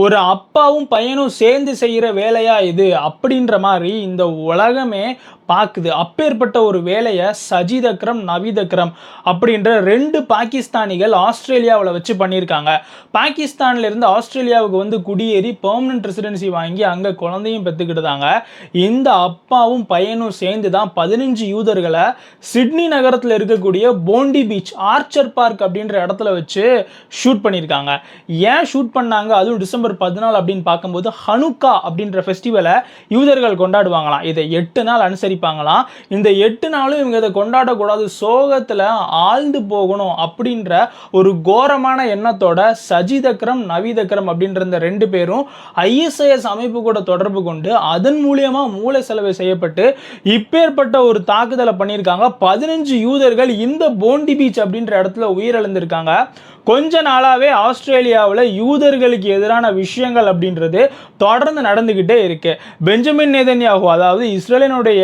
ஒரு அப்பாவும் பையனும் சேர்ந்து செய்கிற வேலையா இது அப்படின்ற மாதிரி இந்த உலகமே பார்க்குது. அப்பேற்பட்ட ஒரு வேலையை சஜித் அக்ரம், நவீத் அக்ரம் அப்படின்ற 2 பாகிஸ்தானிகள் ஆஸ்திரேலியாவில் வச்சு பண்ணியிருக்காங்க. பாகிஸ்தான்ல இருந்து ஆஸ்திரேலியாவுக்கு வந்து குடியேறி பெர்மனன்ட் ரெசிடென்சி வாங்கி அங்கே குழந்தையும் பெற்றுக்கிட்டுதாங்க. இந்த அப்பாவும் பையனும் சேர்ந்து தான் 15 யூதர்களை சிட்னி நகரத்தில் இருக்கக்கூடிய போண்டி பீச் ஆர்ச்சர் பார்க் அப்படின்ற இடத்துல வச்சு ஷூட் பண்ணியிருக்காங்க. ஏன் ஷூட் பண்ணாங்க? அதுவும் டிசம்பர் 14 அப்படின்னு பார்க்கும்போது ஹனுக்கா அப்படின்ற ஃபெஸ்டிவலை யூதர்கள் கொண்டாடுவாங்களாம். இதை 8 நாள் அனுசரிப்பாங்களாம். இந்த 8 நாளும் இவங்க இதை கொண்டாடக்கூடாது, சோகத்தில் ஆழ்ந்து போகணும் அப்படின்ற ஒரு கோரமான எண்ணத்தோட சஜித் அக்ரம், நவீத் அக்ரம் அப்படின்ற இந்த 2 பேரும் ISIS அமைப்பு கூட தொடர்பு கொண்டு அதன் மூலியமா மூளை செலவு செய்யப்பட்டு இப்பேற்பட்ட ஒரு தாக்குதலை பண்ணியிருக்காங்க. 15 யூதர்கள் இந்த போண்டி பீச் அப்படின்ற இடத்துல உயிரிழந்திருக்காங்க. கொஞ்ச நாளாவே ஆஸ்திரேலியாவில் யூதர்களுக்கு எதிரான விஷயங்கள் அப்படின்றது தொடர்ந்து நடந்துகிட்டே இருக்கு. பெஞ்சமின் நேதன்யாகு, அதாவது இஸ்ரேலினுடைய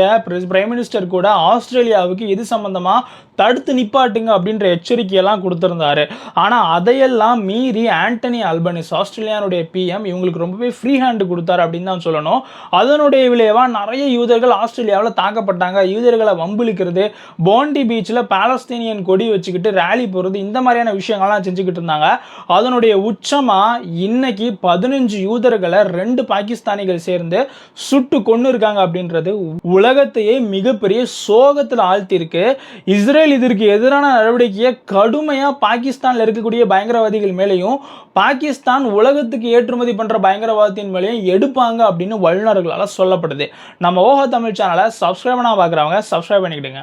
பிரைம் மினிஸ்டர் கூட ஆஸ்திரேலியாவுக்கு இது சம்பந்தமா தடுத்து நிப்பாட்டுங்க அப்படின்ற எச்சரிக்கையெல்லாம் கொடுத்திருந்தாரு. ஆனால் அதையெல்லாம் மீறி ஆண்டனி அல்பனிஸ், ஆஸ்திரேலியானுடைய PM, இவங்களுக்கு ரொம்பவே ஃப்ரீ ஹேண்டு கொடுத்தாரு அப்படின்னு தான் சொல்லணும். அதனுடைய விளைவாக நிறைய யூதர்கள் ஆஸ்திரேலியாவில் தாக்கப்பட்டாங்க. யூதர்களை வம்பிழுக்கிறது, போண்டி பீச்சில் பாலஸ்தீனியன் கொடி வச்சுக்கிட்டு ரேலி போகிறது, இந்த மாதிரியான விஷயங்கள்லாம் செஞ்சுக்கிட்டு இருந்தாங்க. அதனுடைய உச்சமா இன்னைக்கு 15 யூதர்களை 2 பாகிஸ்தானிகள் சேர்ந்து சுட்டு கொன்னு இருக்காங்க அப்படின்றது உலகத்தையே மிகப்பெரிய சோகத்தில் ஆழ்த்திருக்கு. இஸ்ரேல் இதற்கு எதிரான நடவடிக்கையை கடுமையா பாகிஸ்தான்ல இருக்கக்கூடிய பயங்கரவாதிகள் மேலேயும், பாகிஸ்தான் உலகத்துக்கு ஏற்றுமதி பண்ற பயங்கரவாதத்தின் மேலேயும் எடுப்பாங்க அப்படின்னு வல்லுநர்களால் சொல்லப்படுது. நம்ம ஓஹோ தமிழ் சேனலை சப்ஸ்கிரைப் பண்ணாம பார்க்குறவங்க சப்ஸ்கிரைப் பண்ணிக்கிடுங்க.